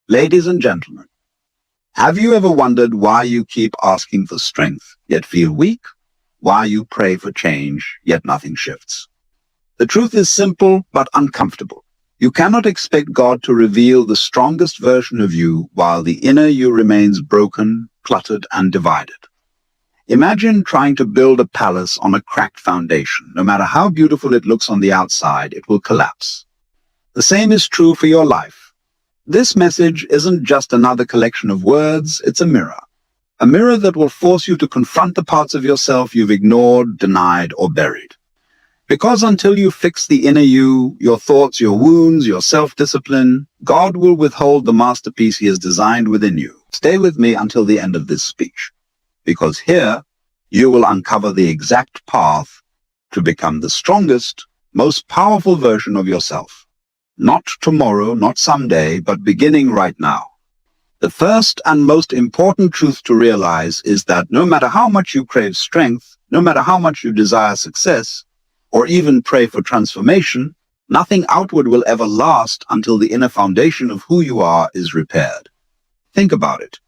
Ladies and gentlemen, have you ever wondered why you keep asking for strength, yet feel weak? Why you pray for change, yet nothing shifts? The truth is simple but uncomfortable. You cannot expect God to reveal the strongest version of you while the inner you remains broken, cluttered, and divided. Imagine trying to build a palace on a cracked foundation. No matter how beautiful it looks on the outside, it will collapse. The same is true for your life. This message isn't just another collection of words, it's a mirror. A mirror that will force you to confront the parts of yourself you've ignored, denied, or buried. Because until you fix the inner you, your thoughts, your wounds, your self-discipline, God will withhold the masterpiece He has designed within you. Stay with me until the end of this speech, because here you will uncover the exact path to become the strongest, most powerful version of yourself. Not tomorrow, not someday, but beginning right now. The first and most important truth to realize is that no matter how much you crave strength, no matter how much you desire success, or even pray for transformation, nothing outward will ever last until the inner foundation of who you are is repaired. Think about it.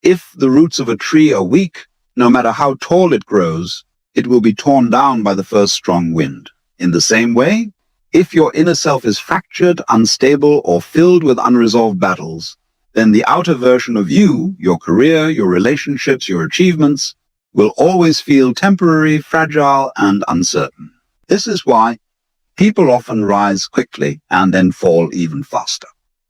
If the roots of a tree are weak, no matter how tall it grows, it will be torn down by the first strong wind. In the same way, if your inner self is fractured, unstable, or filled with unresolved battles, then the outer version of you, your career, your relationships, your achievements, will always feel temporary, fragile, and uncertain. This is why people often rise quickly and then fall even faster.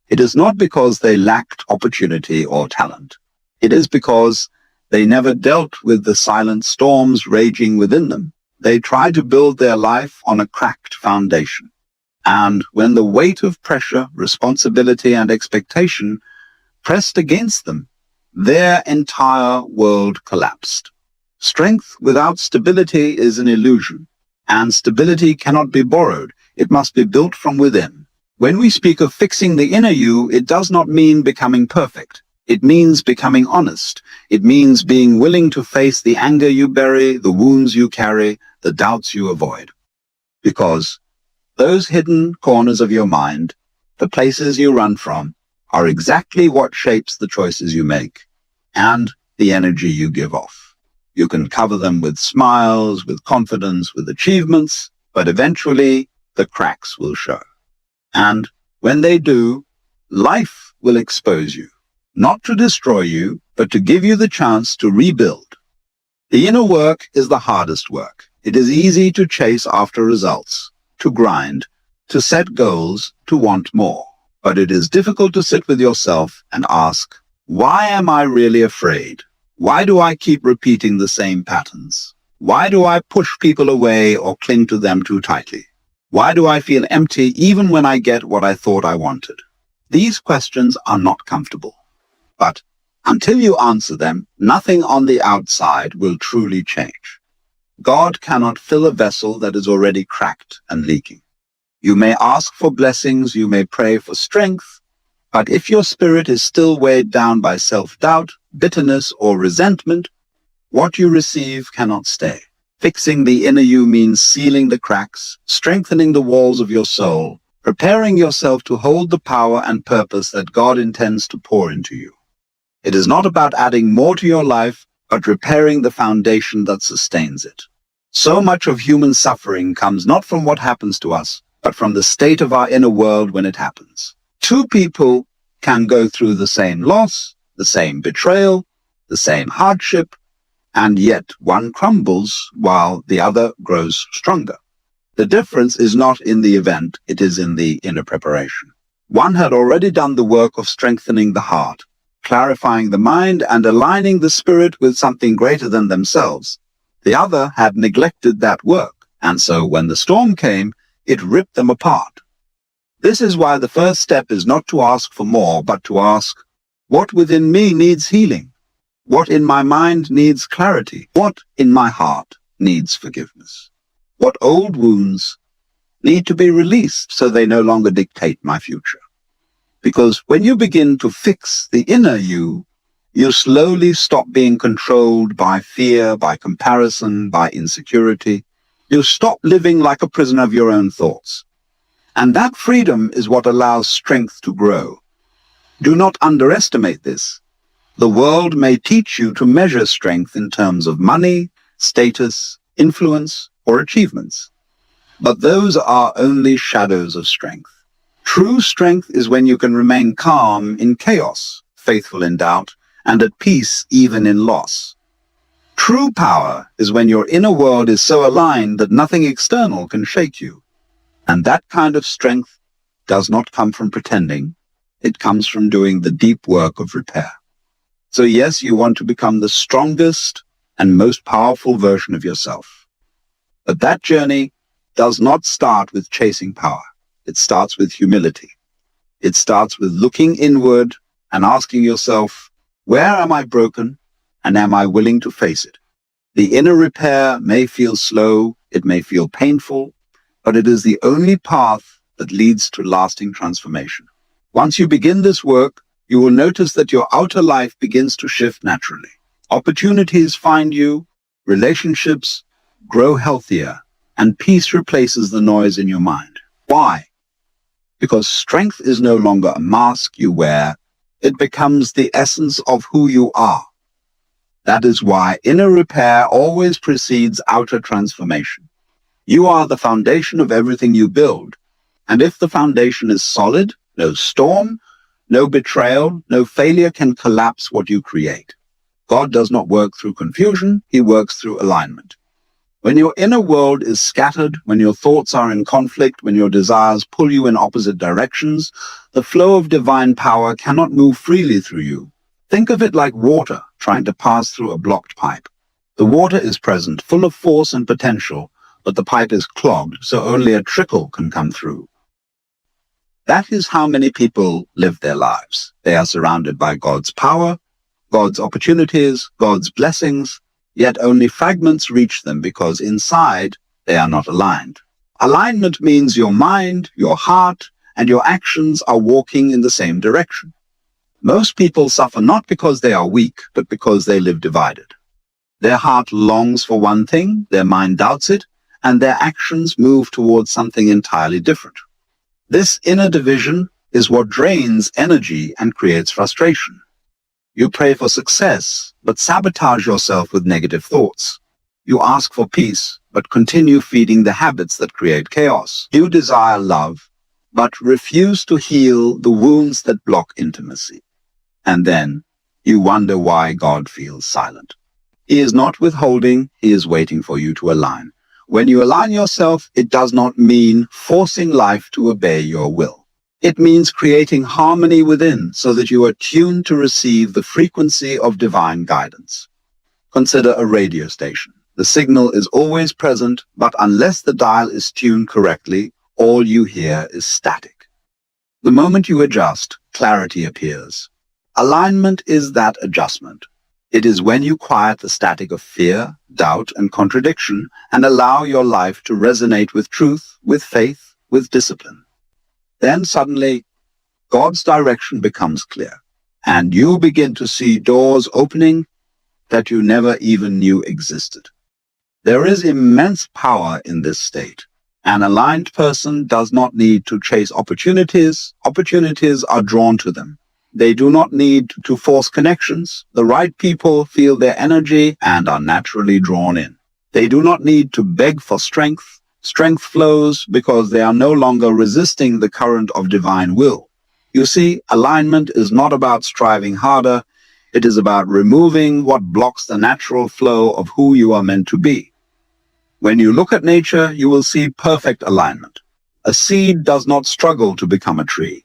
It is not because they lacked opportunity or talent. It is because they never dealt with the silent storms raging within them. They tried to build their life on a cracked foundation. And when the weight of pressure, responsibility, and expectation pressed against them, their entire world collapsed. Strength without stability is an illusion, and stability cannot be borrowed. It must be built from within. When we speak of fixing the inner you, it does not mean becoming perfect. It means becoming honest. It means being willing to face the anger you bury, the wounds you carry, the doubts you avoid. Because those hidden corners of your mind, the places you run from, are exactly what shapes the choices you make and the energy you give off. You can cover them with smiles, with confidence, with achievements, but eventually the cracks will show. And when they do, life will expose you, not to destroy you, but to give you the chance to rebuild. The inner work is the hardest work. It is easy to chase after results, to grind, to set goals, to want more. But it is difficult to sit with yourself and ask, why am I really afraid? Why do I keep repeating the same patterns? Why do I push people away or cling to them too tightly? Why do I feel empty even when I get what I thought I wanted? These questions are not comfortable. But until you answer them, nothing on the outside will truly change. God cannot fill a vessel that is already cracked and leaking. You may ask for blessings, you may pray for strength, but if your spirit is still weighed down by self-doubt, bitterness, or resentment, what you receive cannot stay. Fixing the inner you means sealing the cracks, strengthening the walls of your soul, preparing yourself to hold the power and purpose that God intends to pour into you. It is not about adding more to your life, but repairing the foundation that sustains it. So much of human suffering comes not from what happens to us, but from the state of our inner world when it happens. Two people can go through the same loss, the same betrayal, the same hardship, and yet one crumbles while the other grows stronger. The difference is not in the event, it is in the inner preparation. One had already done the work of strengthening the heart, clarifying the mind, and aligning the spirit with something greater than themselves. The other had neglected that work, and so when the storm came, it ripped them apart. This is why the first step is not to ask for more, but to ask, what within me needs healing? What in my mind needs clarity? What in my heart needs forgiveness? What old wounds need to be released so they no longer dictate my future? Because when you begin to fix the inner you, you slowly stop being controlled by fear, by comparison, by insecurity. You stop living like a prisoner of your own thoughts. And that freedom is what allows strength to grow. Do not underestimate this. The world may teach you to measure strength in terms of money, status, influence, or achievements. But those are only shadows of strength. True strength is when you can remain calm in chaos, faithful in doubt, and at peace even in loss. True power is when your inner world is so aligned that nothing external can shake you. And that kind of strength does not come from pretending. It comes from doing the deep work of repair. So yes, you want to become the strongest and most powerful version of yourself. But that journey does not start with chasing power. It starts with humility. It starts with looking inward and asking yourself, where am I broken, and am I willing to face it? The inner repair may feel slow, it may feel painful, but it is the only path that leads to lasting transformation. Once you begin this work, you will notice that your outer life begins to shift naturally. Opportunities find you, relationships grow healthier, and peace replaces the noise in your mind. Why? Because strength is no longer a mask you wear, it becomes the essence of who you are. That is why inner repair always precedes outer transformation. You are the foundation of everything you build, and if the foundation is solid, no storm, no betrayal, no failure can collapse what you create. God does not work through confusion, he works through alignment. When your inner world is scattered, when your thoughts are in conflict, when your desires pull you in opposite directions, the flow of divine power cannot move freely through you. Think of it like water trying to pass through a blocked pipe. The water is present, full of force and potential, but the pipe is clogged, so only a trickle can come through. That is how many people live their lives. They are surrounded by God's power, God's opportunities, God's blessings, yet only fragments reach them because inside they are not aligned. Alignment means your mind, your heart, and your actions are walking in the same direction. Most people suffer not because they are weak, but because they live divided. Their heart longs for one thing, their mind doubts it, and their actions move towards something entirely different. This inner division is what drains energy and creates frustration. You pray for success, but sabotage yourself with negative thoughts. You ask for peace, but continue feeding the habits that create chaos. You desire love, but refuse to heal the wounds that block intimacy. And then you wonder why God feels silent. He is not withholding, he is waiting for you to align. When you align yourself, it does not mean forcing life to obey your will. It means creating harmony within so that you are tuned to receive the frequency of divine guidance. Consider a radio station. The signal is always present, but unless the dial is tuned correctly, all you hear is static. The moment you adjust, clarity appears. Alignment is that adjustment. It is when you quiet the static of fear, doubt, and contradiction and allow your life to resonate with truth, with faith, with discipline. Then suddenly, God's direction becomes clear, and you begin to see doors opening that you never even knew existed. There is immense power in this state. An aligned person does not need to chase opportunities. Opportunities are drawn to them. They do not need to force connections. The right people feel their energy and are naturally drawn in. They do not need to beg for strength. Strength flows because they are no longer resisting the current of divine will. You see, alignment is not about striving harder. It is about removing what blocks the natural flow of who you are meant to be. When you look at nature, you will see perfect alignment. A seed does not struggle to become a tree.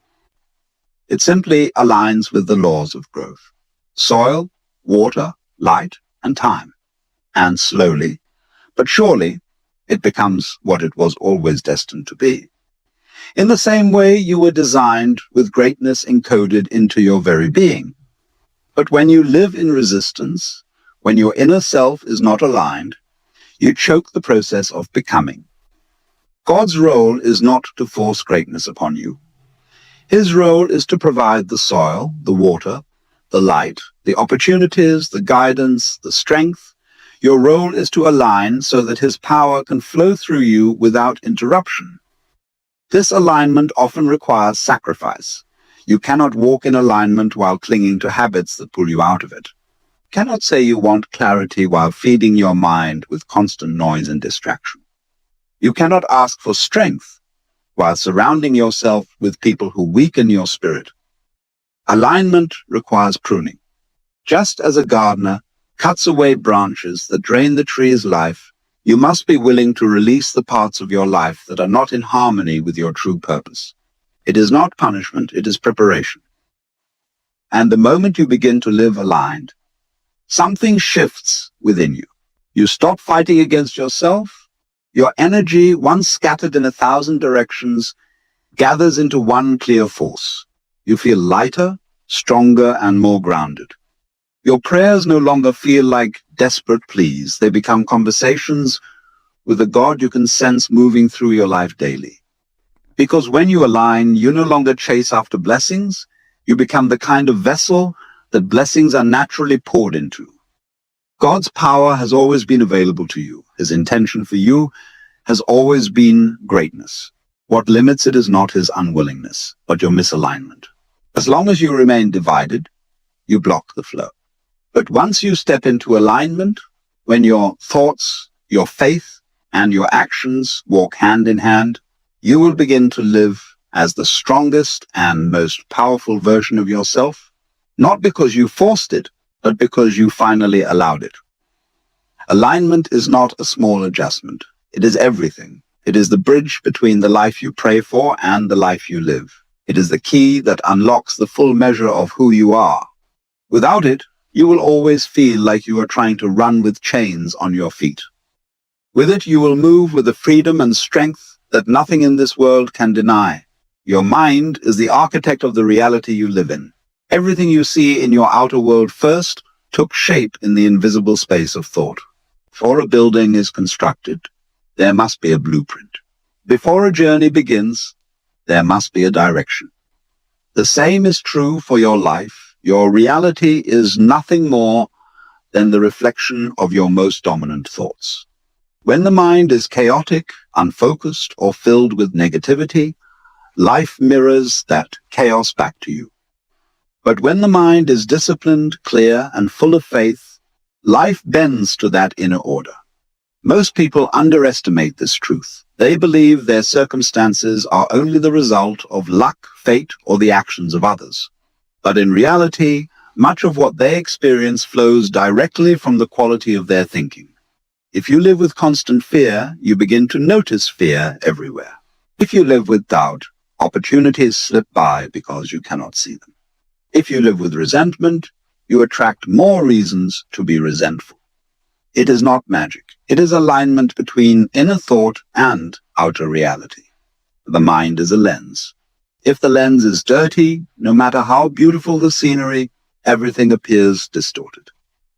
It simply aligns with the laws of growth. Soil, water, light, and time. And slowly, but surely, it becomes what it was always destined to be. In the same way, you were designed with greatness encoded into your very being. But when you live in resistance, when your inner self is not aligned, you choke the process of becoming. God's role is not to force greatness upon you. His role is to provide the soil, the water, the light, the opportunities, the guidance, the strength. Your role is to align so that his power can flow through you without interruption. This alignment often requires sacrifice. You cannot walk in alignment while clinging to habits that pull you out of it. You cannot say you want clarity while feeding your mind with constant noise and distraction. You cannot ask for strength while surrounding yourself with people who weaken your spirit. Alignment requires pruning. Just as a gardener cuts away branches that drain the tree's life, you must be willing to release the parts of your life that are not in harmony with your true purpose. It is not punishment, it is preparation. And the moment you begin to live aligned, something shifts within you. You stop fighting against yourself. Your energy, once scattered in 1,000 directions, gathers into one clear force. You feel lighter, stronger, and more grounded. Your prayers no longer feel like desperate pleas. They become conversations with a God you can sense moving through your life daily. Because when you align, you no longer chase after blessings. You become the kind of vessel that blessings are naturally poured into. God's power has always been available to you. His intention for you has always been greatness. What limits it is not his unwillingness, but your misalignment. As long as you remain divided, you block the flow. But once you step into alignment, when your thoughts, your faith, and your actions walk hand in hand, you will begin to live as the strongest and most powerful version of yourself, not because you forced it, but because you finally allowed it. Alignment is not a small adjustment. It is everything. It is the bridge between the life you pray for and the life you live. It is the key that unlocks the full measure of who you are. Without it, you will always feel like you are trying to run with chains on your feet. With it, you will move with the freedom and strength that nothing in this world can deny. Your mind is the architect of the reality you live in. Everything you see in your outer world first took shape in the invisible space of thought. Before a building is constructed, there must be a blueprint. Before a journey begins, there must be a direction. The same is true for your life. Your reality is nothing more than the reflection of your most dominant thoughts. When the mind is chaotic, unfocused, or filled with negativity, life mirrors that chaos back to you. But when the mind is disciplined, clear, and full of faith, life bends to that inner order. Most people underestimate this truth. They believe their circumstances are only the result of luck, fate, or the actions of others. But in reality, much of what they experience flows directly from the quality of their thinking. If you live with constant fear, you begin to notice fear everywhere. If you live with doubt, opportunities slip by because you cannot see them. If you live with resentment, you attract more reasons to be resentful. It is not magic. It is alignment between inner thought and outer reality. The mind is a lens. If the lens is dirty, no matter how beautiful the scenery, everything appears distorted.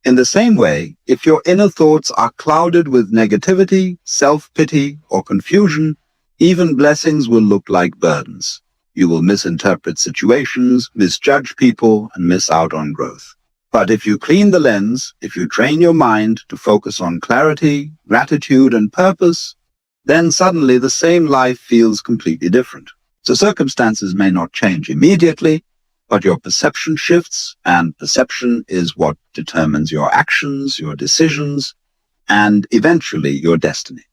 In the same way, if your inner thoughts are clouded with negativity, self-pity, or confusion, even blessings will look like burdens. You will misinterpret situations, misjudge people, and miss out on growth. But if you clean the lens, if you train your mind to focus on clarity, gratitude, and purpose, then suddenly the same life feels completely different. So circumstances may not change immediately, but your perception shifts, and perception is what determines your actions, your decisions, and eventually your destiny.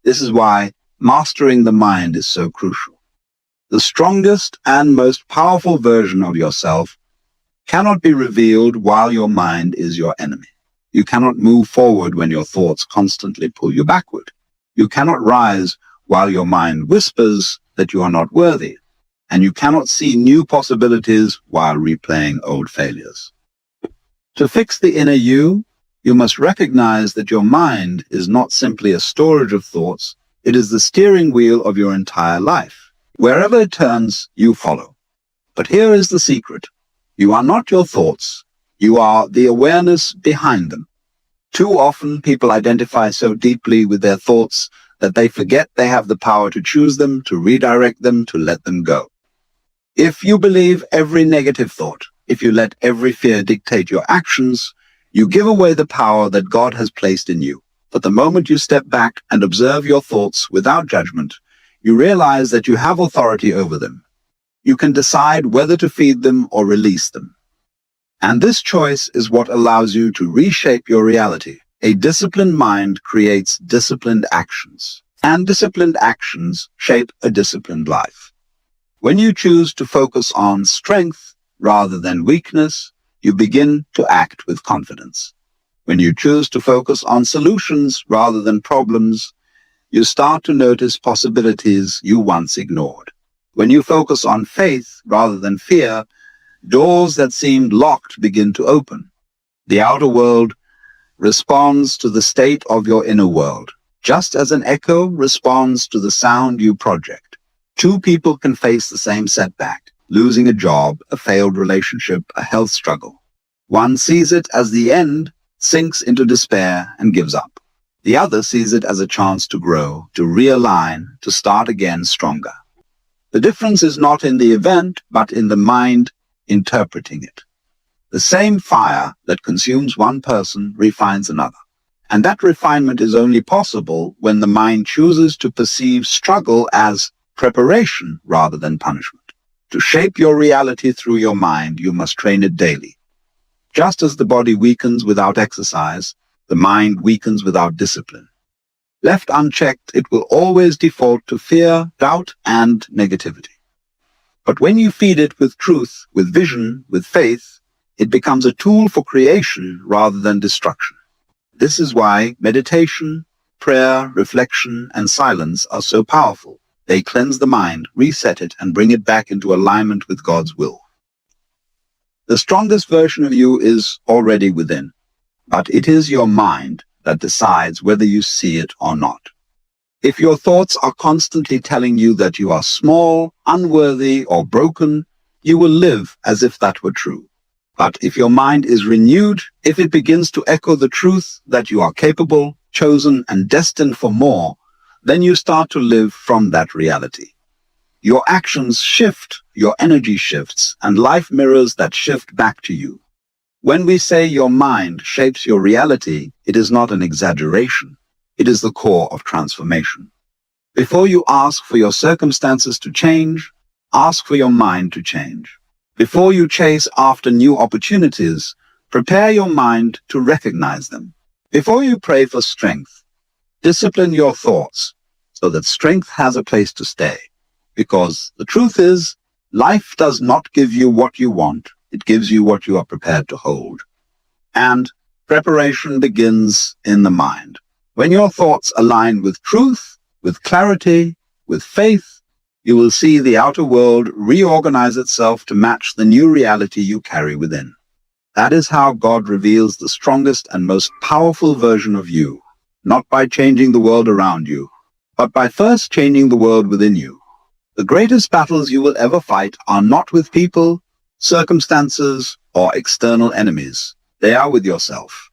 This is why mastering the mind is so crucial. The strongest and most powerful version of yourself cannot be revealed while your mind is your enemy. You cannot move forward when your thoughts constantly pull you backward. You cannot rise while your mind whispers that you are not worthy, and you cannot see new possibilities while replaying old failures. To fix the inner you must recognize that your mind is not simply a storage of thoughts, it is the steering wheel of your entire life. Wherever it turns, you follow. But here is the secret. You are not your thoughts. You are the awareness behind them. Too often, people identify so deeply with their thoughts that they forget they have the power to choose them, to redirect them, to let them go. If you believe every negative thought, if you let every fear dictate your actions, you give away the power that God has placed in you. But the moment you step back and observe your thoughts without judgment, you realize that you have authority over them. You can decide whether to feed them or release them. And this choice is what allows you to reshape your reality. A disciplined mind creates disciplined actions, and disciplined actions shape a disciplined life. When you choose to focus on strength rather than weakness, you begin to act with confidence. When you choose to focus on solutions rather than problems, you start to notice possibilities you once ignored. When you focus on faith rather than fear, doors that seemed locked begin to open. The outer world responds to the state of your inner world, just as an echo responds to the sound you project. Two people can face the same setback, losing a job, a failed relationship, a health struggle. One sees it as the end, sinks into despair, and gives up. The other sees it as a chance to grow, to realign, to start again stronger. The difference is not in the event, but in the mind interpreting it. The same fire that consumes one person refines another. And that refinement is only possible when the mind chooses to perceive struggle as preparation rather than punishment. To shape your reality through your mind, you must train it daily. Just as the body weakens without exercise, the mind weakens without discipline. Left unchecked, it will always default to fear, doubt, and negativity. But when you feed it with truth, with vision, with faith, it becomes a tool for creation rather than destruction. This is why meditation, prayer, reflection, and silence are so powerful. They cleanse the mind, reset it, and bring it back into alignment with God's will. The strongest version of you is already within, but it is your mind that decides whether you see it or not. If your thoughts are constantly telling you that you are small, unworthy, or broken, you will live as if that were true. But if your mind is renewed, if it begins to echo the truth that you are capable, chosen, and destined for more, then you start to live from that reality. Your actions shift, your energy shifts, and life mirrors that shift back to you. When we say your mind shapes your reality, it is not an exaggeration. It is the core of transformation. Before you ask for your circumstances to change, ask for your mind to change. Before you chase after new opportunities, prepare your mind to recognize them. Before you pray for strength, discipline your thoughts so that strength has a place to stay. Because the truth is, life does not give you what you want, it gives you what you are prepared to hold. And preparation begins in the mind. When your thoughts align with truth, with clarity, with faith, you will see the outer world reorganize itself to match the new reality you carry within. That is how God reveals the strongest and most powerful version of you, not by changing the world around you, but by first changing the world within you. The greatest battles you will ever fight are not with people, circumstances, or external enemies. They are with yourself.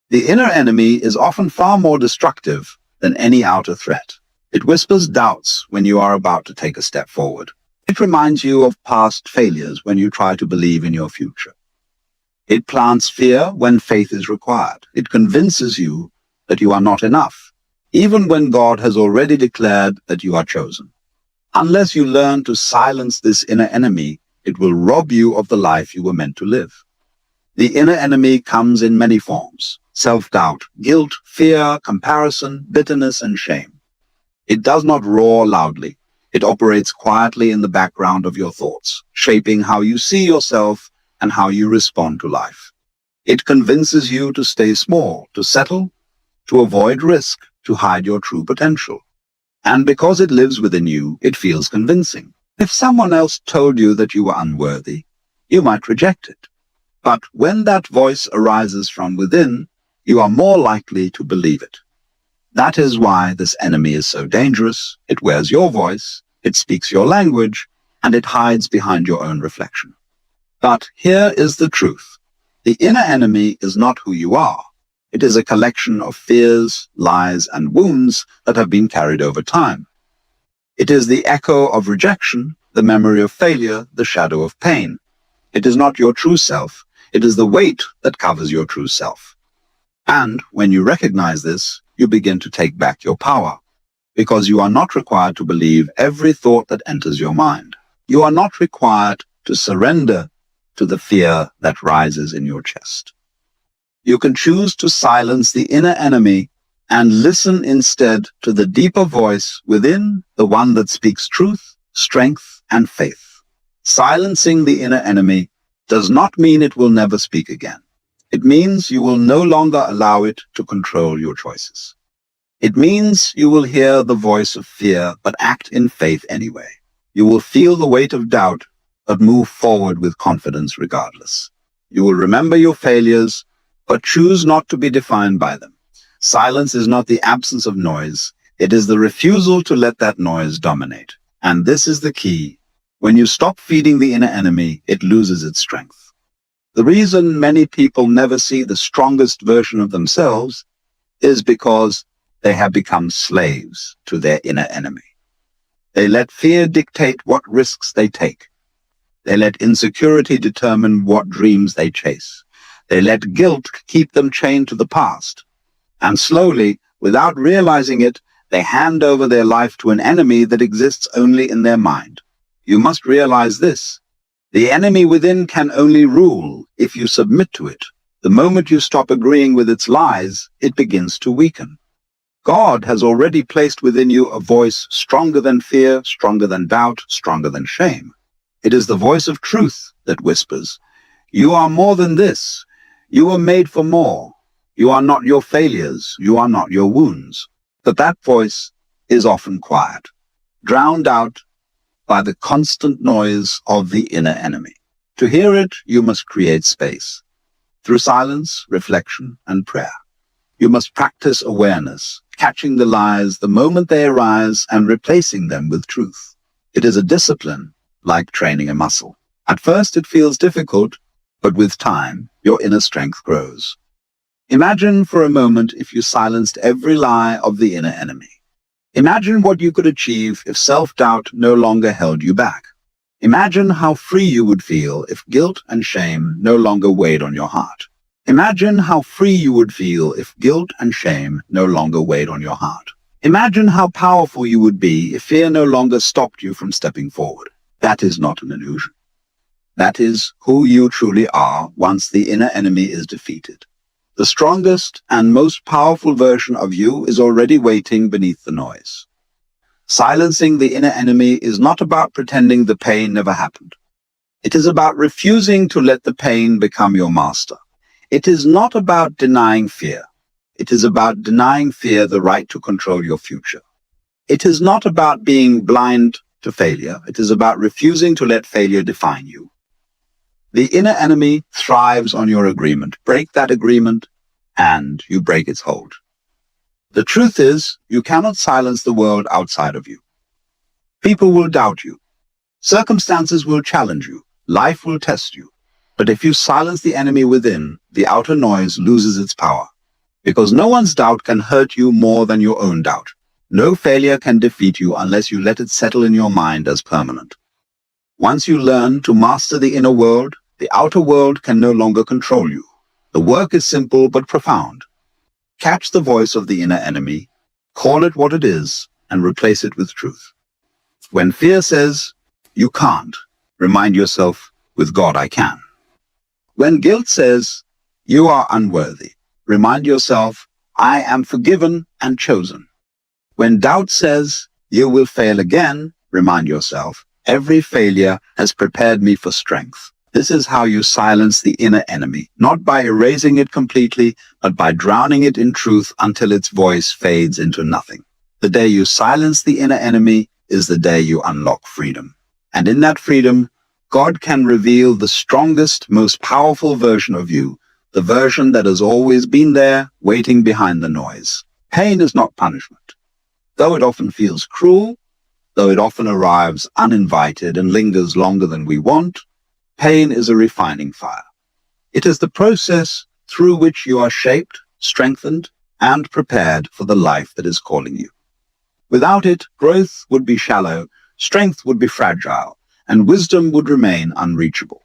The inner enemy is often far more destructive than any outer threat. It whispers doubts when you are about to take a step forward. It reminds you of past failures when you try to believe in your future. It plants fear when faith is required. It convinces you that you are not enough, even when God has already declared that you are chosen. Unless you learn to silence this inner enemy, it will rob you of the life you were meant to live. The inner enemy comes in many forms: self-doubt, guilt, fear, comparison, bitterness, and shame. It does not roar loudly. It operates quietly in the background of your thoughts, shaping how you see yourself and how you respond to life. It convinces you to stay small, to settle, to avoid risk, to hide your true potential. And because it lives within you, it feels convincing. If someone else told you that you were unworthy, you might reject it. But when that voice arises from within, you are more likely to believe it. That is why this enemy is so dangerous. It wears your voice, it speaks your language, and it hides behind your own reflection. But here is the truth. The inner enemy is not who you are. It is a collection of fears, lies, and wounds that have been carried over time. It is the echo of rejection, the memory of failure, the shadow of pain. It is not your true self. It is the weight that covers your true self. And when you recognize this, you begin to take back your power, because you are not required to believe every thought that enters your mind. You are not required to surrender to the fear that rises in your chest. You can choose to silence the inner enemy and listen instead to the deeper voice within, the one that speaks truth, strength, and faith. Silencing the inner enemy does not mean it will never speak again. It means you will no longer allow it to control your choices. It means you will hear the voice of fear, but act in faith anyway. You will feel the weight of doubt, but move forward with confidence regardless. You will remember your failures, but choose not to be defined by them. Silence is not the absence of noise. It is the refusal to let that noise dominate. And this is the key. When you stop feeding the inner enemy, it loses its strength. The reason many people never see the strongest version of themselves is because they have become slaves to their inner enemy. They let fear dictate what risks they take. They let insecurity determine what dreams they chase. They let guilt keep them chained to the past. And slowly, without realizing it, they hand over their life to an enemy that exists only in their mind. You must realize this. The enemy within can only rule if you submit to it. The moment you stop agreeing with its lies, it begins to weaken. God has already placed within you a voice stronger than fear, stronger than doubt, stronger than shame. It is the voice of truth that whispers, "You are more than this. You were made for more. You are not your failures. You are not your wounds." But that voice is often quiet, drowned out by the constant noise of the inner enemy. To hear it, you must create space. Through silence, reflection, and prayer. You must practice awareness, catching the lies the moment they arise and replacing them with truth. It is a discipline, like training a muscle. At first it feels difficult, but with time, your inner strength grows. Imagine for a moment if you silenced every lie of the inner enemy. Imagine what you could achieve if self-doubt no longer held you back. Imagine how free you would feel if guilt and shame no longer weighed on your heart. Imagine how free you would feel if guilt and shame no longer weighed on your heart. Imagine how powerful you would be if fear no longer stopped you from stepping forward. That is not an illusion. That is who you truly are once the inner enemy is defeated. The strongest and most powerful version of you is already waiting beneath the noise. Silencing the inner enemy is not about pretending the pain never happened. It is about refusing to let the pain become your master. It is not about denying fear. It is about denying fear the right to control your future. It is not about being blind to failure. It is about refusing to let failure define you. The inner enemy thrives on your agreement. Break that agreement, and you break its hold. The truth is, you cannot silence the world outside of you. People will doubt you. Circumstances will challenge you. Life will test you. But if you silence the enemy within, the outer noise loses its power. Because no one's doubt can hurt you more than your own doubt. No failure can defeat you unless you let it settle in your mind as permanent. Once you learn to master the inner world, the outer world can no longer control you. The work is simple but profound. Catch the voice of the inner enemy, call it what it is, and replace it with truth. When fear says, "You can't," remind yourself, "With God I can." When guilt says, "You are unworthy," remind yourself, "I am forgiven and chosen." When doubt says, "You will fail again," remind yourself, "Every failure has prepared me for strength." This is how you silence the inner enemy, not by erasing it completely, but by drowning it in truth until its voice fades into nothing. The day you silence the inner enemy is the day you unlock freedom. And in that freedom, God can reveal the strongest, most powerful version of you, the version that has always been there, waiting behind the noise. Pain is not punishment. Though it often feels cruel, though it often arrives uninvited and lingers longer than we want, pain is a refining fire. It is the process through which you are shaped, strengthened, and prepared for the life that is calling you. Without it, growth would be shallow, strength would be fragile, and wisdom would remain unreachable.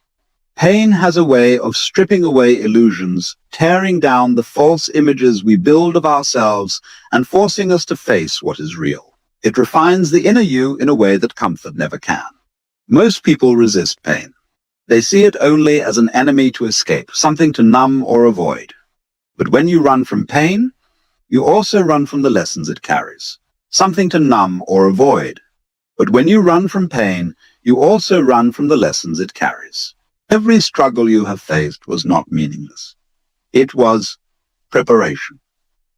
Pain has a way of stripping away illusions, tearing down the false images we build of ourselves, and forcing us to face what is real. It refines the inner you in a way that comfort never can. Most people resist pain. They see it only as an enemy to escape, something to numb or avoid. But when you run from pain, you also run from the lessons it carries, something to numb or avoid. But when you run from pain, you also run from the lessons it carries. Every struggle you have faced was not meaningless. It was preparation.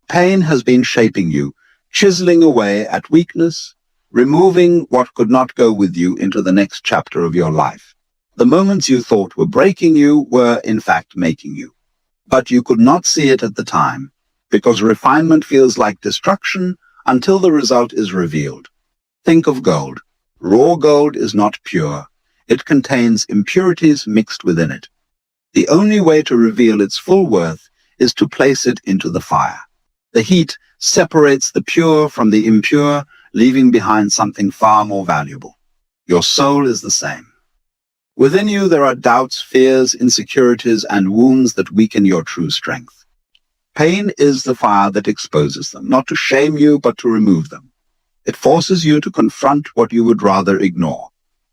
Pain has been shaping you, chiseling away at weakness, removing what could not go with you into the next chapter of your life. The moments you thought were breaking you were in fact making you. But you could not see it at the time, because refinement feels like destruction until the result is revealed. Think of gold. Raw gold is not pure. It contains impurities mixed within it. The only way to reveal its full worth is to place it into the fire. The heat separates the pure from the impure, leaving behind something far more valuable. Your soul is the same. Within you there are doubts, fears, insecurities, and wounds that weaken your true strength. Pain is the fire that exposes them, not to shame you, but to remove them. It forces you to confront what you would rather ignore.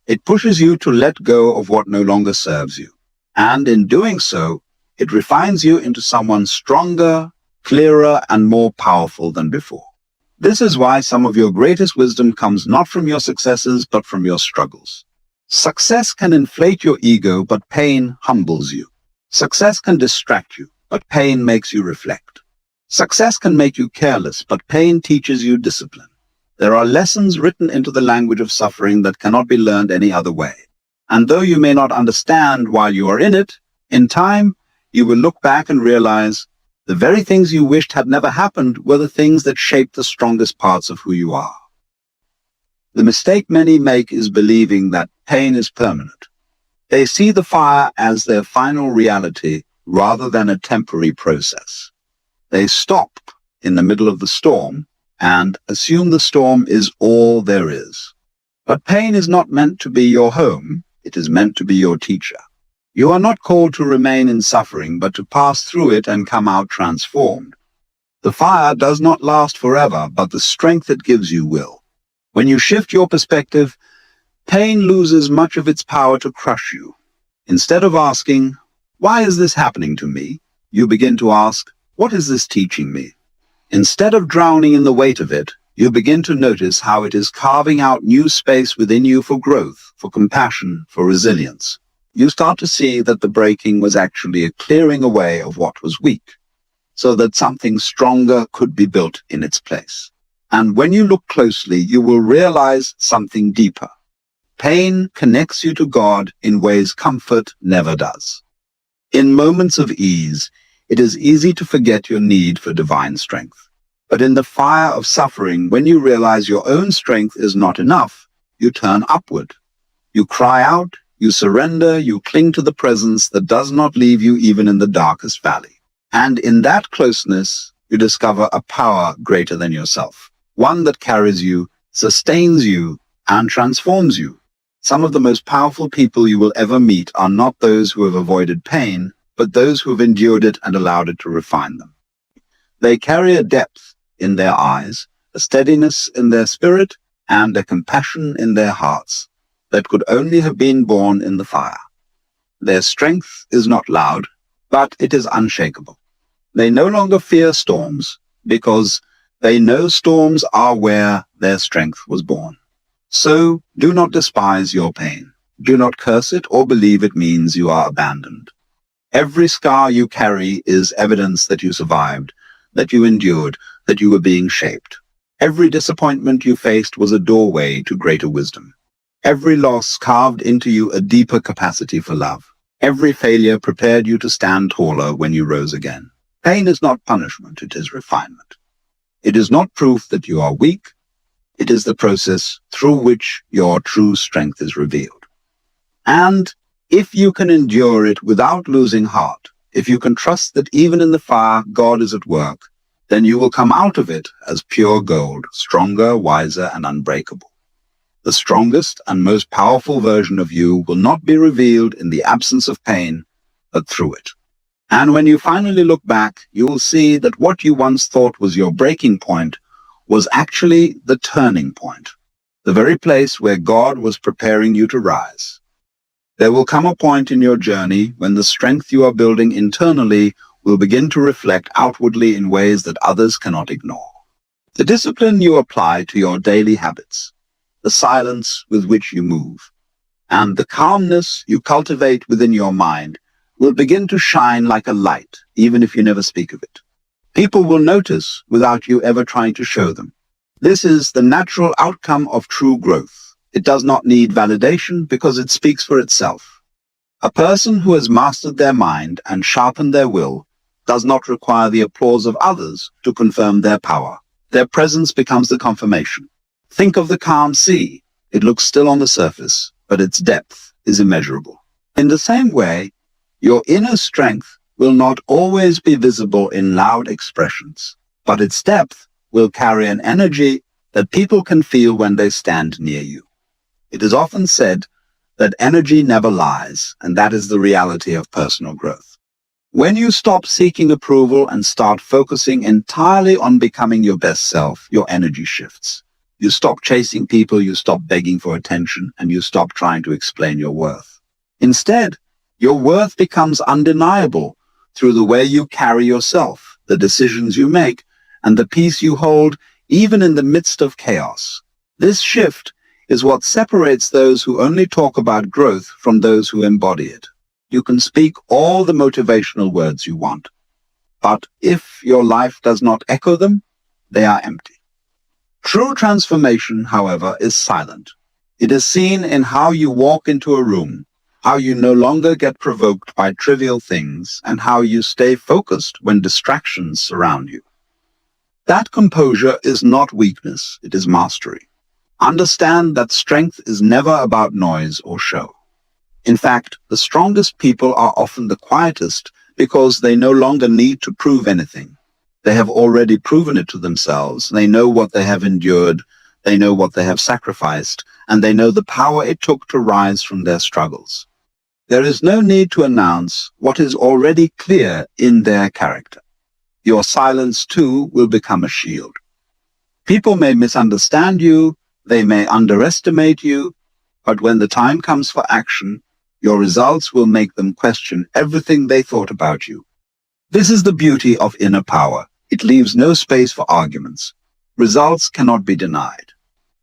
It pushes you to let go of what no longer serves you. And in doing so, it refines you into someone stronger, clearer, and more powerful than before. This is why some of your greatest wisdom comes not from your successes, but from your struggles. Success can inflate your ego, but pain humbles you. Success can distract you, but pain makes you reflect. Success can make you careless, but pain teaches you discipline. There are lessons written into the language of suffering that cannot be learned any other way. And though you may not understand while you are in it, in time, you will look back and realize the very things you wished had never happened were the things that shaped the strongest parts of who you are. The mistake many make is believing that pain is permanent. They see the fire as their final reality rather than a temporary process. They stop in the middle of the storm and assume the storm is all there is. But pain is not meant to be your home, it is meant to be your teacher. You are not called to remain in suffering, but to pass through it and come out transformed. The fire does not last forever, but the strength it gives you will. When you shift your perspective, pain loses much of its power to crush you. Instead of asking, "Why is this happening to me?" you begin to ask, "What is this teaching me?" Instead of drowning in the weight of it, you begin to notice how it is carving out new space within you for growth, for compassion, for resilience. You start to see that the breaking was actually a clearing away of what was weak, so that something stronger could be built in its place. And when you look closely, you will realize something deeper. Pain connects you to God in ways comfort never does. In moments of ease, it is easy to forget your need for divine strength. But in the fire of suffering, when you realize your own strength is not enough, you turn upward. You cry out, you surrender, you cling to the presence that does not leave you even in the darkest valley. And in that closeness, you discover a power greater than yourself, one that carries you, sustains you, and transforms you. Some of the most powerful people you will ever meet are not those who have avoided pain, but those who have endured it and allowed it to refine them. They carry a depth in their eyes, a steadiness in their spirit, and a compassion in their hearts that could only have been born in the fire. Their strength is not loud, but it is unshakable. They no longer fear storms because they know storms are where their strength was born. So do not despise your pain. Do not curse it or believe it means you are abandoned. Every scar you carry is evidence that you survived, that you endured, that you were being shaped. Every disappointment you faced was a doorway to greater wisdom. Every loss carved into you a deeper capacity for love. Every failure prepared you to stand taller when you rose again. Pain is not punishment, it is refinement. It is not proof that you are weak. It is the process through which your true strength is revealed. And if you can endure it without losing heart, if you can trust that even in the fire God is at work, then you will come out of it as pure gold, stronger, wiser, and unbreakable. The strongest and most powerful version of you will not be revealed in the absence of pain, but through it. And when you finally look back, you will see that what you once thought was your breaking point was actually the turning point. the very place where God was preparing you to rise. There will come a point in your journey when the strength you are building internally will begin to reflect outwardly in ways that others cannot ignore. The discipline you apply to your daily habits, the silence with which you move, and the calmness you cultivate within your mind will begin to shine like a light, even if you never speak of it. People will notice without you ever trying to show them. This is the natural outcome of true growth. It does not need validation because it speaks for itself. A person who has mastered their mind and sharpened their will does not require the applause of others to confirm their power. Their presence becomes the confirmation. Think of the calm sea. It looks still on the surface, but its depth is immeasurable. In the same way, your inner strength will not always be visible in loud expressions, but its depth will carry an energy that people can feel when they stand near you. It is often said that energy never lies, and that is the reality of personal growth. When you stop seeking approval and start focusing entirely on becoming your best self, your energy shifts. You stop chasing people, you stop begging for attention, and you stop trying to explain your worth. Instead, your worth becomes undeniable through the way you carry yourself, the decisions you make, and the peace you hold, even in the midst of chaos. This shift is what separates those who only talk about growth from those who embody it. You can speak all the motivational words you want, but if your life does not echo them, they are empty. True transformation, however, is silent. It is seen in how you walk into a room, how you no longer get provoked by trivial things, and how you stay focused when distractions surround you. That composure is not weakness, it is mastery. Understand that strength is never about noise or show. In fact, the strongest people are often the quietest because they no longer need to prove anything. They have already proven it to themselves. They know what they have endured, they know what they have sacrificed, and they know the power it took to rise from their struggles. There is no need to announce what is already clear in their character. Your silence, too, will become a shield. People may misunderstand you, they may underestimate you, but when the time comes for action, your results will make them question everything they thought about you. This is the beauty of inner power. It leaves no space for arguments. Results cannot be denied.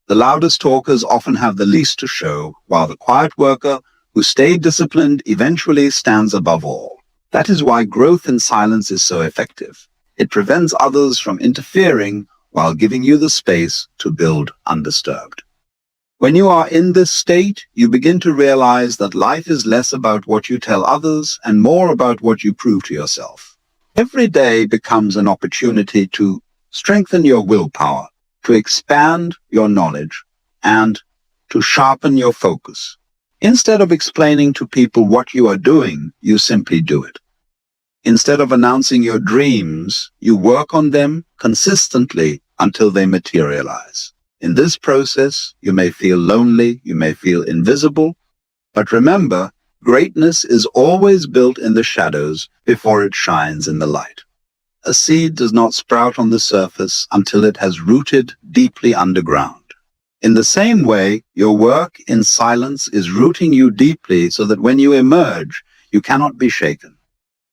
The loudest talkers often have the least to show, while the quiet worker who stayed disciplined eventually stands above all. That is why growth in silence is so effective. It prevents others from interfering while giving you the space to build undisturbed. When you are in this state, you begin to realize that life is less about what you tell others and more about what you prove to yourself. Every day becomes an opportunity to strengthen your willpower, to expand your knowledge, and to sharpen your focus. Instead of explaining to people what you are doing, you simply do it. Instead of announcing your dreams, you work on them consistently until they materialize. In this process, you may feel lonely, you may feel invisible, but remember, greatness is always built in the shadows before it shines in the light. A seed does not sprout on the surface until it has rooted deeply underground. In the same way, your work in silence is rooting you deeply so that when you emerge, you cannot be shaken.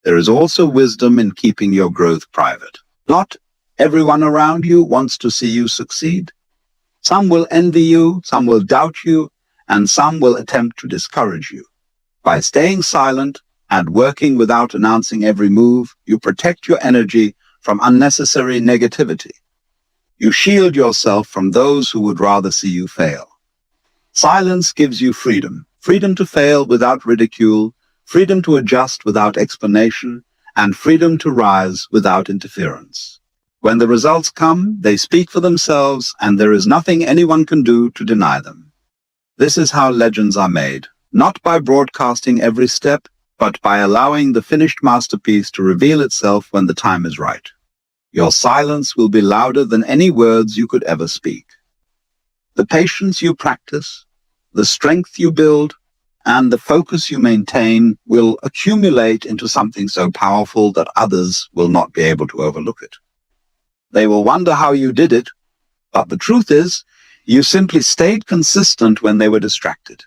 There is also wisdom in keeping your growth private. Not everyone around you wants to see you succeed. Some will envy you, some will doubt you, and some will attempt to discourage you. By staying silent and working without announcing every move, you protect your energy from unnecessary negativity. You shield yourself from those who would rather see you fail. Silence gives you freedom. Freedom to fail without ridicule, freedom to adjust without explanation, and freedom to rise without interference. When the results come, they speak for themselves, and there is nothing anyone can do to deny them. This is how legends are made, not by broadcasting every step, but by allowing the finished masterpiece to reveal itself when the time is right. Your silence will be louder than any words you could ever speak. The patience you practice, the strength you build, and the focus you maintain will accumulate into something so powerful that others will not be able to overlook it. They will wonder how you did it, but the truth is, You simply stayed consistent when they were distracted.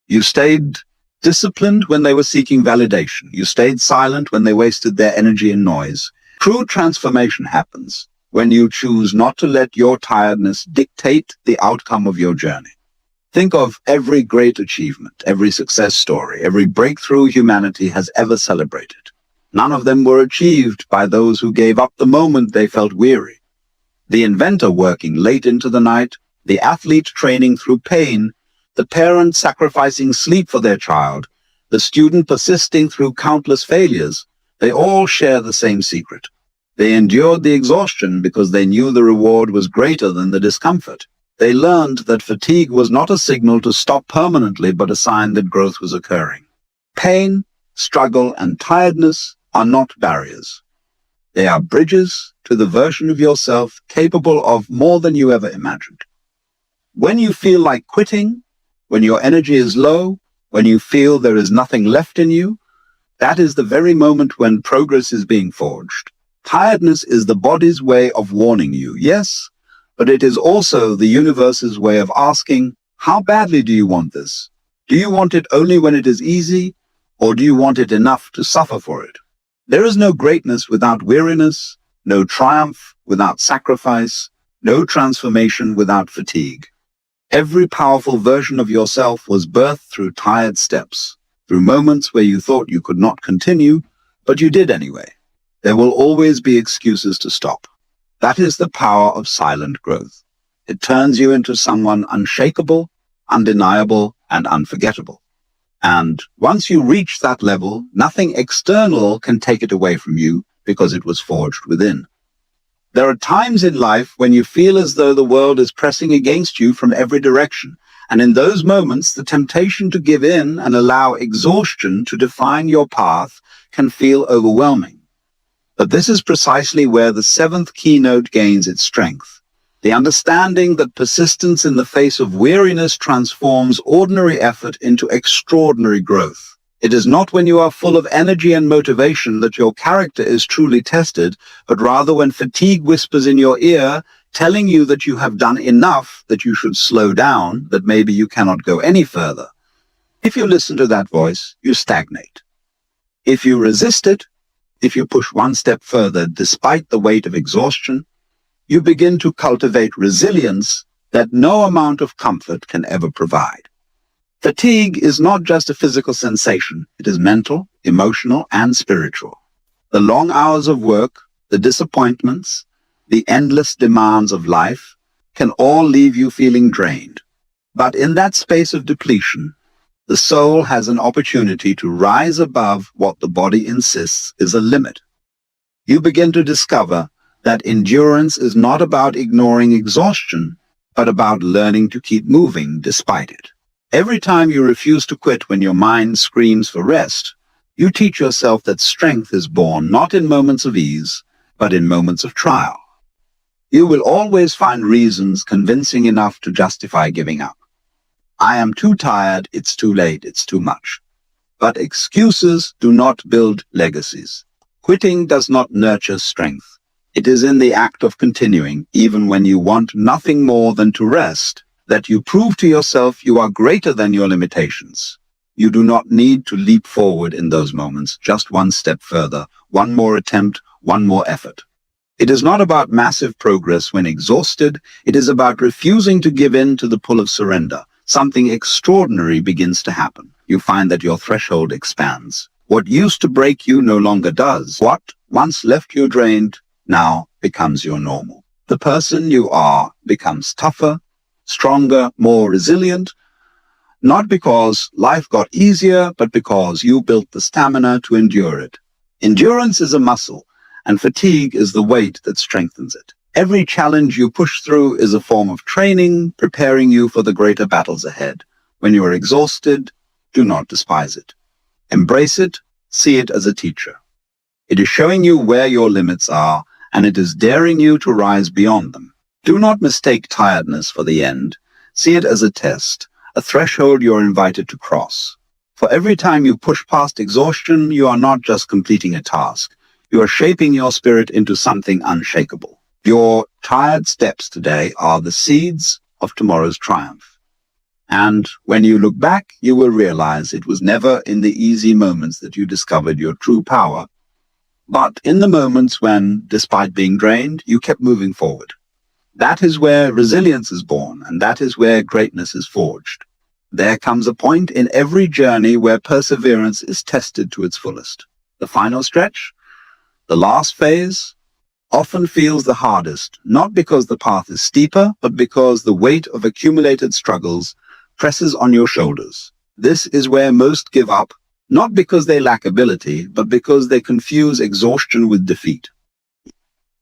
You stayed disciplined when they were seeking validation. You stayed silent when they wasted their energy in noise. True transformation happens when you choose not to let your tiredness dictate the outcome of your journey. Think of every great achievement, every success story, every breakthrough humanity has ever celebrated. None of them were achieved by those who gave up the moment they felt weary. The inventor working late into the night, the athlete training through pain, the parent sacrificing sleep for their child, the student persisting through countless failures, they all share the same secret. They endured the exhaustion because they knew the reward was greater than the discomfort. They learned that fatigue was not a signal to stop permanently, but a sign that growth was occurring. Pain, struggle, and tiredness are not barriers. They are bridges to the version of yourself capable of more than you ever imagined. When you feel like quitting, when your energy is low, when you feel there is nothing left in you, that is the very moment when progress is being forged. Tiredness is the body's way of warning you, yes, but it is also the universe's way of asking, how badly do you want this? Do you want it only when it is easy, or do you want it enough to suffer for it? There is no greatness without weariness, no triumph without sacrifice, no transformation without fatigue. Every powerful version of yourself was birthed through tired steps, through moments where you thought you could not continue, but you did anyway. There will always be excuses to stop. That is the power of silent growth. It turns you into someone unshakable, undeniable, and unforgettable. And once you reach that level, nothing external can take it away from you because it was forged within. There are times in life when you feel as though the world is pressing against you from every direction. And in those moments, the temptation to give in and allow exhaustion to define your path can feel overwhelming. But this is precisely where the seventh keynote gains its strength. The understanding that persistence in the face of weariness transforms ordinary effort into extraordinary growth. It is not when you are full of energy and motivation that your character is truly tested, but rather when fatigue whispers in your ear, telling you that you have done enough, that you should slow down, that maybe you cannot go any further. If you listen to that voice, you stagnate. If you resist it, if you push one step further despite the weight of exhaustion, you begin to cultivate resilience that no amount of comfort can ever provide. Fatigue is not just a physical sensation. It is mental, emotional, and spiritual. The long hours of work, the disappointments, the endless demands of life can all leave you feeling drained. But in that space of depletion, the soul has an opportunity to rise above what the body insists is a limit. You begin to discover that endurance is not about ignoring exhaustion, but about learning to keep moving despite it. Every time you refuse to quit when your mind screams for rest, you teach yourself that strength is born not in moments of ease, but in moments of trial. You will always find reasons convincing enough to justify giving up. I am too tired, it's too late, it's too much. But excuses do not build legacies. Quitting does not nurture strength. It is in the act of continuing, even when you want nothing more than to rest, that you prove to yourself you are greater than your limitations. You do not need to leap forward in those moments, just one step further, one more attempt, one more effort. It is not about massive progress when exhausted. It is about refusing to give in to the pull of surrender. Something extraordinary begins to happen. You find that your threshold expands. What used to break you no longer does. What once left you drained now becomes your normal. The person you are becomes tougher, stronger, more resilient, not because life got easier, but because you built the stamina to endure it. Endurance is a muscle, and fatigue is the weight that strengthens it. Every challenge you push through is a form of training, preparing you for the greater battles ahead. When you are exhausted, do not despise it. Embrace it, see it as a teacher. It is showing you where your limits are, and it is daring you to rise beyond them. Do not mistake tiredness for the end. See it as a test, a threshold you are invited to cross. For every time you push past exhaustion, you are not just completing a task. You are shaping your spirit into something unshakable. Your tired steps today are the seeds of tomorrow's triumph. And when you look back, you will realize it was never in the easy moments that you discovered your true power, but in the moments when, despite being drained, you kept moving forward. That is where resilience is born, and that is where greatness is forged. There comes a point in every journey where perseverance is tested to its fullest. The final stretch, the last phase, often feels the hardest, not because the path is steeper, but because the weight of accumulated struggles presses on your shoulders. This is where most give up, not because they lack ability, but because they confuse exhaustion with defeat.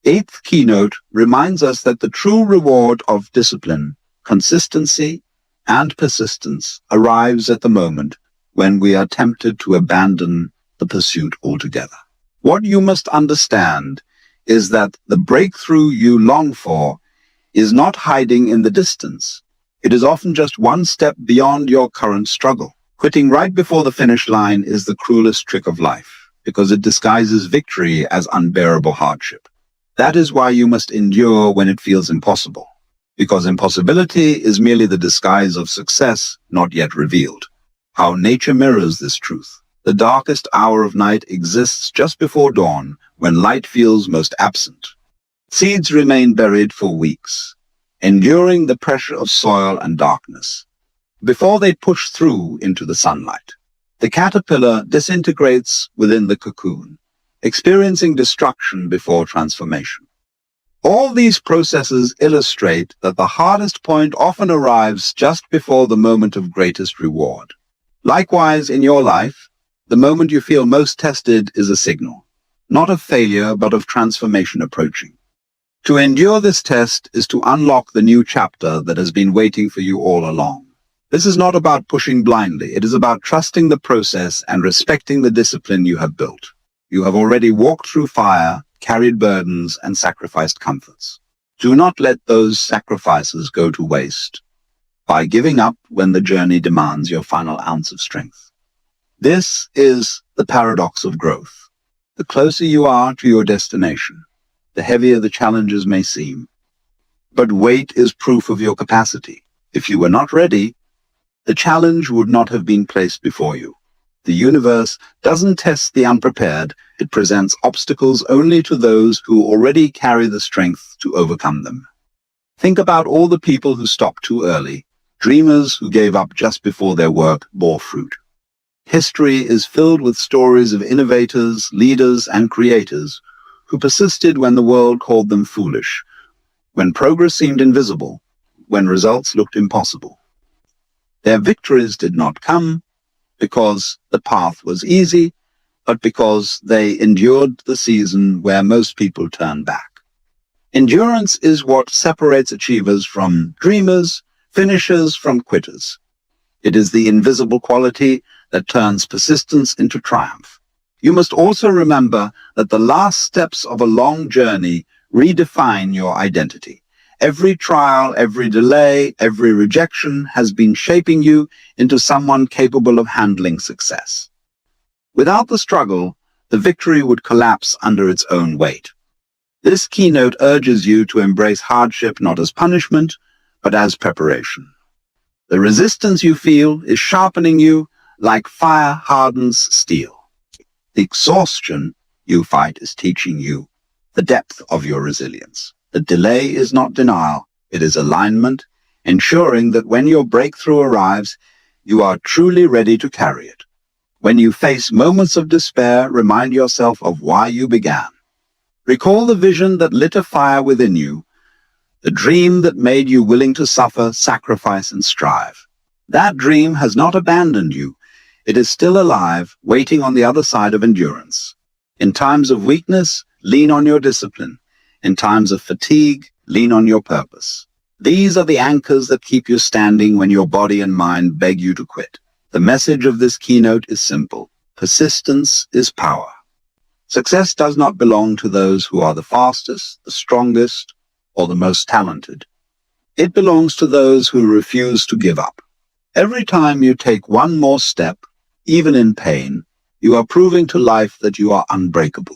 Eighth keynote reminds us that the true reward of discipline, consistency, and persistence arrives at the moment when we are tempted to abandon the pursuit altogether. What you must understand is that the breakthrough you long for is not hiding in the distance. It is often just one step beyond your current struggle. Quitting right before the finish line is the cruelest trick of life, because it disguises victory as unbearable hardship. That is why you must endure when it feels impossible, because impossibility is merely the disguise of success not yet revealed. How nature mirrors this truth. The darkest hour of night exists just before dawn, when light feels most absent. Seeds remain buried for weeks, enduring the pressure of soil and darkness, before they push through into the sunlight. The caterpillar disintegrates within the cocoon, experiencing destruction before transformation. All these processes illustrate that the hardest point often arrives just before the moment of greatest reward. Likewise, in your life, the moment you feel most tested is a signal, not of failure, but of transformation approaching. To endure this test is to unlock the new chapter that has been waiting for you all along. This is not about pushing blindly. It is about trusting the process and respecting the discipline you have built. You have already walked through fire, carried burdens, and sacrificed comforts. Do not let those sacrifices go to waste by giving up when the journey demands your final ounce of strength. This is the paradox of growth. The closer you are to your destination, the heavier the challenges may seem. But weight is proof of your capacity. If you were not ready, the challenge would not have been placed before you. The universe doesn't test the unprepared. It presents obstacles only to those who already carry the strength to overcome them. Think about all the people who stopped too early, dreamers who gave up just before their work bore fruit. History is filled with stories of innovators, leaders, and creators who persisted when the world called them foolish, when progress seemed invisible, when results looked impossible. Their victories did not come because the path was easy, but because they endured the season where most people turn back. Endurance is what separates achievers from dreamers, finishers from quitters. It is the invisible quality that turns persistence into triumph. You must also remember that the last steps of a long journey redefine your identity. Every trial, every delay, every rejection has been shaping you into someone capable of handling success. Without the struggle, the victory would collapse under its own weight. This keynote urges you to embrace hardship not as punishment, but as preparation. The resistance you feel is sharpening you like fire hardens steel. The exhaustion you fight is teaching you the depth of your resilience. The delay is not denial, it is alignment, ensuring that when your breakthrough arrives, you are truly ready to carry it. When you face moments of despair, remind yourself of why you began. Recall the vision that lit a fire within you, the dream that made you willing to suffer, sacrifice, and strive. That dream has not abandoned you. It is still alive, waiting on the other side of endurance. In times of weakness, lean on your discipline. In times of fatigue, lean on your purpose. These are the anchors that keep you standing when your body and mind beg you to quit. The message of this keynote is simple. Persistence is power. Success does not belong to those who are the fastest, the strongest, or the most talented. It belongs to those who refuse to give up. Every time you take one more step, even in pain, you are proving to life that you are unbreakable.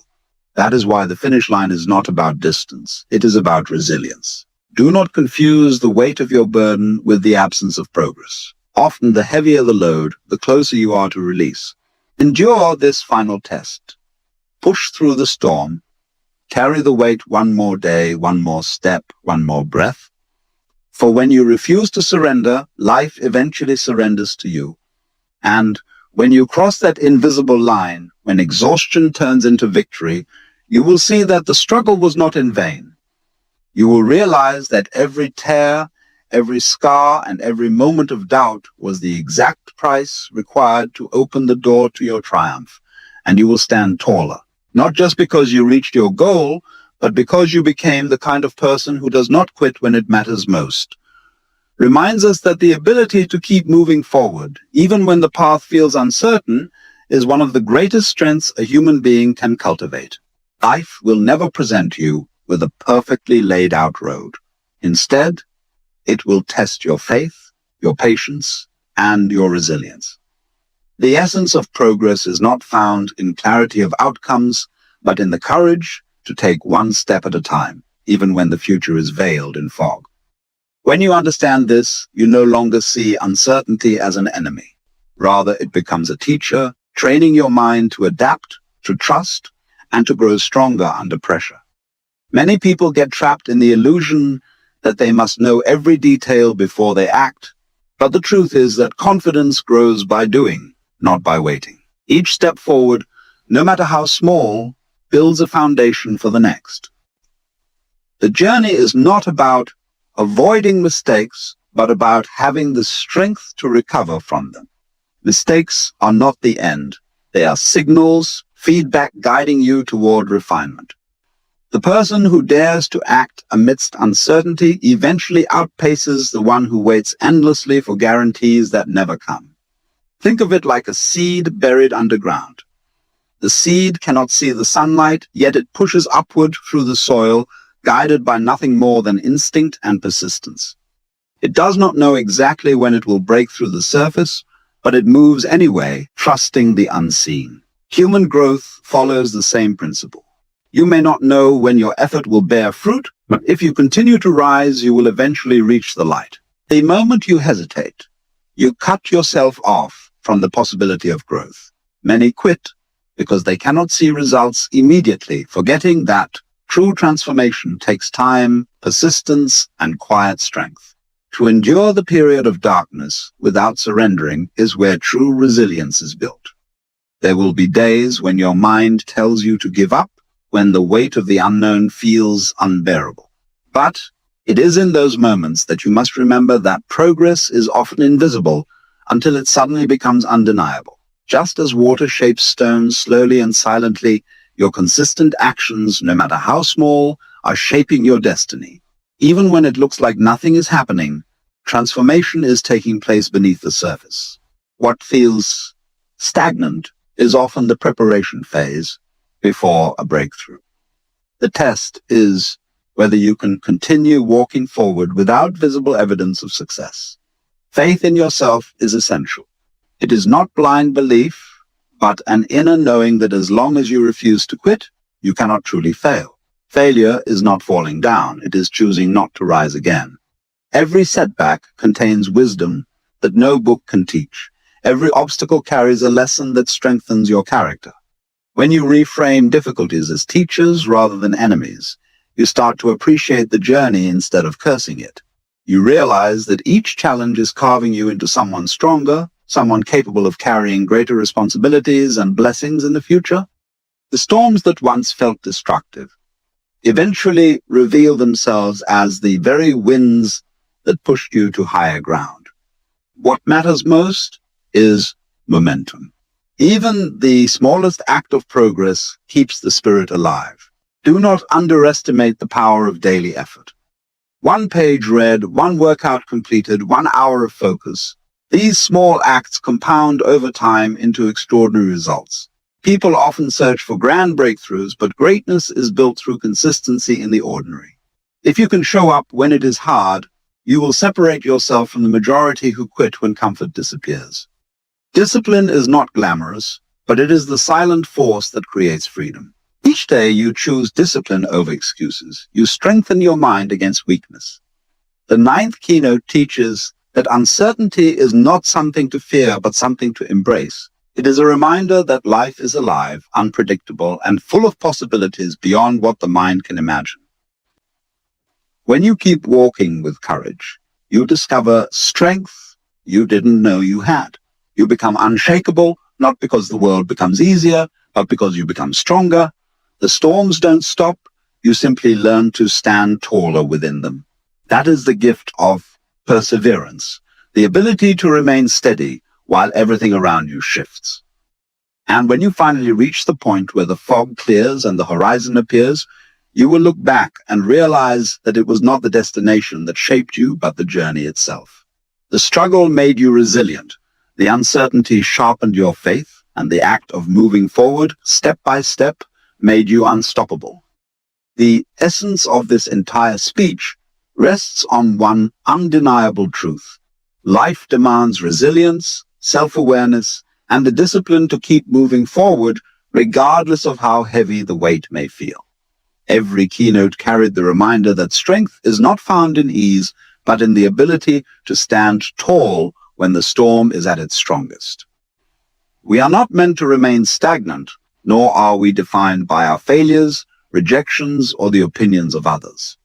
That is why the finish line is not about distance. It is about resilience. Do not confuse the weight of your burden with the absence of progress. Often the heavier the load, the closer you are to release. Endure this final test. Push through the storm. Carry the weight one more day, one more step, one more breath. For when you refuse to surrender, life eventually surrenders to you. And when you cross that invisible line, when exhaustion turns into victory, you will see that the struggle was not in vain. You will realize that every tear, every scar, and every moment of doubt was the exact price required to open the door to your triumph, and you will stand taller, not just because you reached your goal, but because you became the kind of person who does not quit when it matters most. Reminds us that the ability to keep moving forward, even when the path feels uncertain, is one of the greatest strengths a human being can cultivate. Life will never present you with a perfectly laid out road. Instead, it will test your faith, your patience, and your resilience. The essence of progress is not found in clarity of outcomes, but in the courage to take one step at a time, even when the future is veiled in fog. When you understand this, you no longer see uncertainty as an enemy. Rather, it becomes a teacher, training your mind to adapt, to trust, and to grow stronger under pressure. Many people get trapped in the illusion that they must know every detail before they act, but the truth is that confidence grows by doing, not by waiting. Each step forward, no matter how small, builds a foundation for the next. The journey is not about avoiding mistakes, but about having the strength to recover from them. Mistakes are not the end. They are signals, feedback guiding you toward refinement. The person who dares to act amidst uncertainty eventually outpaces the one who waits endlessly for guarantees that never come. Think of it like a seed buried underground. The seed cannot see the sunlight, yet it pushes upward through the soil, guided by nothing more than instinct and persistence. It does not know exactly when it will break through the surface, but it moves anyway, trusting the unseen. Human growth follows the same principle. You may not know when your effort will bear fruit, but if you continue to rise, you will eventually reach the light. The moment you hesitate, you cut yourself off from the possibility of growth. Many quit because they cannot see results immediately, forgetting that true transformation takes time, persistence, and quiet strength. To endure the period of darkness without surrendering is where true resilience is built. There will be days when your mind tells you to give up, when the weight of the unknown feels unbearable. But it is in those moments that you must remember that progress is often invisible until it suddenly becomes undeniable. Just as water shapes stones slowly and silently, your consistent actions, no matter how small, are shaping your destiny. Even when it looks like nothing is happening, transformation is taking place beneath the surface. What feels stagnant is often the preparation phase before a breakthrough. The test is whether you can continue walking forward without visible evidence of success. Faith in yourself is essential. It is not blind belief, but an inner knowing that as long as you refuse to quit, you cannot truly fail. Failure is not falling down. It is choosing not to rise again. Every setback contains wisdom that no book can teach. Every obstacle carries a lesson that strengthens your character. When you reframe difficulties as teachers rather than enemies, you start to appreciate the journey instead of cursing it. You realize that each challenge is carving you into someone stronger, someone capable of carrying greater responsibilities and blessings in the future. The storms that once felt destructive eventually reveal themselves as the very winds that pushed you to higher ground. What matters most is momentum. Even the smallest act of progress keeps the spirit alive. Do not underestimate the power of daily effort. One page read, one workout completed, 1 hour of focus. These small acts compound over time into extraordinary results. People often search for grand breakthroughs, but greatness is built through consistency in the ordinary. If you can show up when it is hard, you will separate yourself from the majority who quit when comfort disappears. Discipline is not glamorous, but it is the silent force that creates freedom. Each day you choose discipline over excuses. You strengthen your mind against weakness. The ninth keynote teaches that uncertainty is not something to fear, but something to embrace. It is a reminder that life is alive, unpredictable, and full of possibilities beyond what the mind can imagine. When you keep walking with courage, you discover strength you didn't know you had. You become unshakable, not because the world becomes easier, but because you become stronger. The storms don't stop. You simply learn to stand taller within them. That is the gift of perseverance, the ability to remain steady while everything around you shifts. And when you finally reach the point where the fog clears and the horizon appears, you will look back and realize that it was not the destination that shaped you, but the journey itself. The struggle made you resilient. The uncertainty sharpened your faith, and the act of moving forward, step by step, made you unstoppable. The essence of this entire speech rests on one undeniable truth. Life demands resilience, self-awareness, and the discipline to keep moving forward, regardless of how heavy the weight may feel. Every keynote carried the reminder that strength is not found in ease, but in the ability to stand tall when the storm is at its strongest. We are not meant to remain stagnant, nor are we defined by our failures, rejections, or the opinions of others.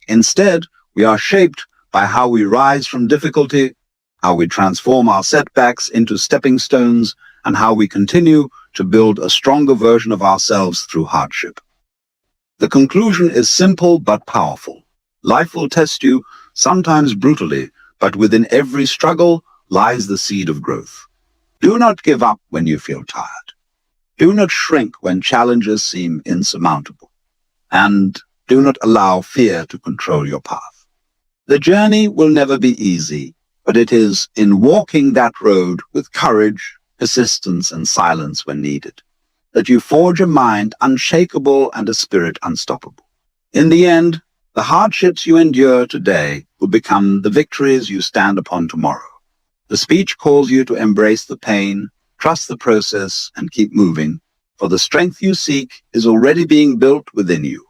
Instead, we are shaped by how we rise from difficulty, how we transform our setbacks into stepping stones, and how we continue to build a stronger version of ourselves through hardship. The conclusion is simple but powerful. Life will test you, sometimes brutally, but within every struggle lies the seed of growth. Do not give up when you feel tired. Do not shrink when challenges seem insurmountable. And do not allow fear to control your path. The journey will never be easy, but it is in walking that road with courage, persistence, and silence when needed, that you forge a mind unshakable and a spirit unstoppable. In the end, the hardships you endure today will become the victories you stand upon tomorrow. The speech calls you to embrace the pain, trust the process, and keep moving, for the strength you seek is already being built within you.